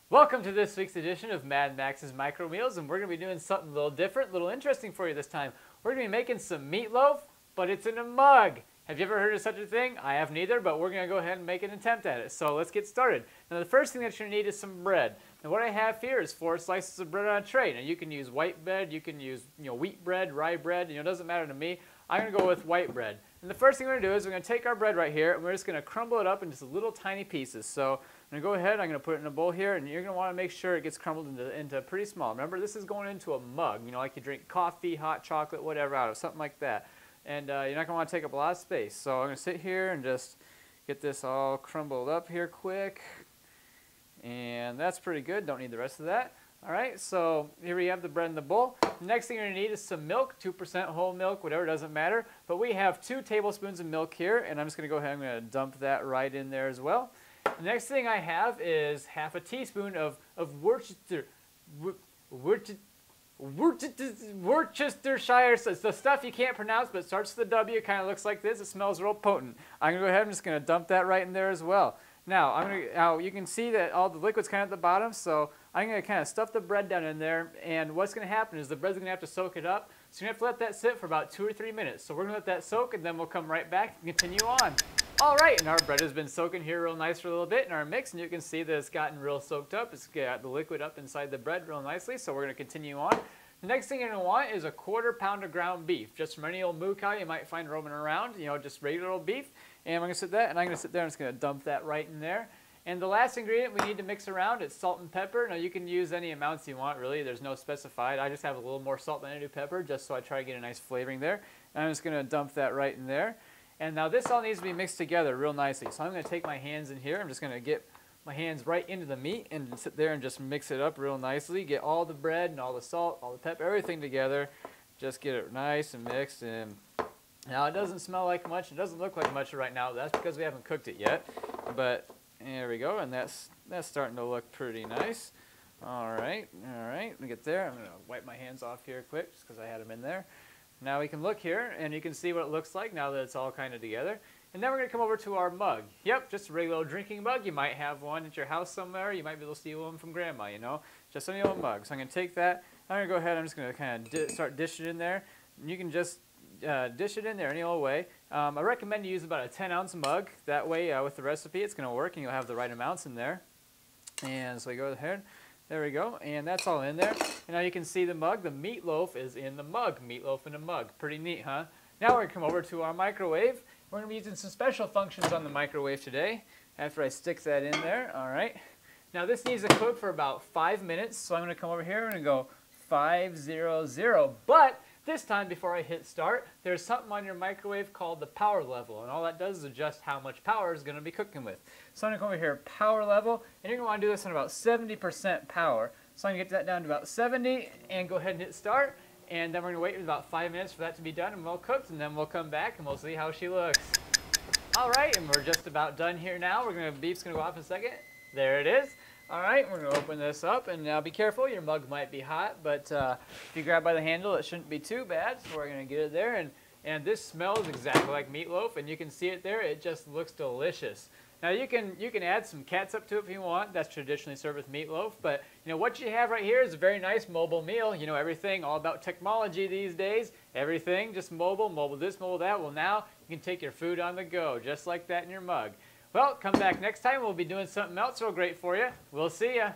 Welcome to this week's edition of Mad Max's Micro Meals, and we're going to be doing something a little different, a little interesting for you this time. We're going to be making some meatloaf, but it's in a mug. Have you ever heard of such a thing? I have neither, but we're going to go ahead and make an attempt at it. So let's get started. Now the first thing that you're going to need is some bread. Now what I have here is 4 slices of bread on a tray. Now you can use white bread, you can use wheat bread, rye bread, it doesn't matter to me. I'm going to go with white bread. And the first thing we're going to do is we're going to take our bread right here and we're just going to crumble it up into little tiny pieces. So I'm going to go ahead, I'm going to put it in a bowl here, and you're going to want to make sure it gets crumbled into pretty small. Remember, this is going into a mug, like you drink coffee, hot chocolate, whatever out of, something like that. And you're not going to want to take up a lot of space. So I'm going to sit here and just get this all crumbled up here quick. And that's pretty good, don't need the rest of that. Alright, so here we have the bread in the bowl. The next thing you're going to need is some milk, 2% whole milk, whatever, doesn't matter. But we have 2 tablespoons of milk here, and I'm just going to go ahead and I'm going to dump that right in there as well. The next thing I have is half a teaspoon of Worcestershire, so it's the stuff you can't pronounce, but it starts with a W, it kind of looks like this, it smells real potent. I'm going to go ahead and I'm just going to dump that right in there as well. Now, you can see that all the liquid's kind of at the bottom, so I'm going to kind of stuff the bread down in there, and what's going to happen is the bread's going to have to soak it up, so you're going to have to let that sit for about 2 or 3 minutes. So we're going to let that soak, and then we'll come right back and continue on. Alright, and our bread has been soaking here real nice for a little bit in our mix, and you can see that it's gotten real soaked up. It's got the liquid up inside the bread real nicely, so we're going to continue on. The next thing you're going to want is a 1/4 pound of ground beef, just from any old moo cow you might find roaming around, just regular old beef. And I'm going to sit that, and I'm going to sit there and just going to dump that right in there. And the last ingredient we need to mix around is salt and pepper. Now you can use any amounts you want, really. There's no specified. I just have a little more salt than I do pepper, just so I try to get a nice flavoring there. And I'm just going to dump that right in there. And now this all needs to be mixed together real nicely. So I'm going to take my hands in here. I'm just going to get my hands right into the meat and sit there and just mix it up real nicely. Get all the bread and all the salt, all the pepper, everything together. Just get it nice and mixed. And now it doesn't smell like much. It doesn't look like much right now. That's because we haven't cooked it yet. But there we go. And that's starting to look pretty nice. All right. Let me get there. I'm going to wipe my hands off here quick just because I had them in there. Now we can look here, and you can see what it looks like now that it's all kind of together. And then we're going to come over to our mug. Yep, just a regular old drinking mug. You might have one at your house somewhere. You might be able to steal one from Grandma, Just any old mug. So I'm going to take that. I'm going to go ahead. I'm just going to kind of start dishing it in there. And you can just dish it in there any old way. I recommend you use about a 10-ounce mug. That way, with the recipe, it's going to work, and you'll have the right amounts in there. And so we go ahead. There we go, and that's all in there. And now you can see the mug. The meatloaf is in the mug. Meatloaf in a mug. Pretty neat, huh? Now we're going to come over to our microwave. We're going to be using some special functions on the microwave today after I stick that in there. All right. Now this needs to cook for about 5 minutes, so I'm going to come over here and go 500. But this time, before I hit start, there's something on your microwave called the power level, and all that does is adjust how much power it's going to be cooking with. So I'm going to come over here, power level, and you're going to want to do this on about 70% power. So I'm going to get that down to about 70, and go ahead and hit start, and then we're going to wait about 5 minutes for that to be done and well cooked, and then we'll come back and we'll see how she looks. All right, and we're just about done here now. Beef's going to go off in a second. There it is. All right, we're going to open this up, and now be careful. Your mug might be hot, but if you grab by the handle, it shouldn't be too bad. So we're going to get it there, and this smells exactly like meatloaf, and you can see it there. It just looks delicious. Now you can add some catsup to it if you want. That's traditionally served with meatloaf, but what you have right here is a very nice mobile meal. Everything all about technology these days. Everything just mobile this, mobile that. Well, now you can take your food on the go, just like that in your mug. Well, come back next time. We'll be doing something else real great for you. We'll see ya.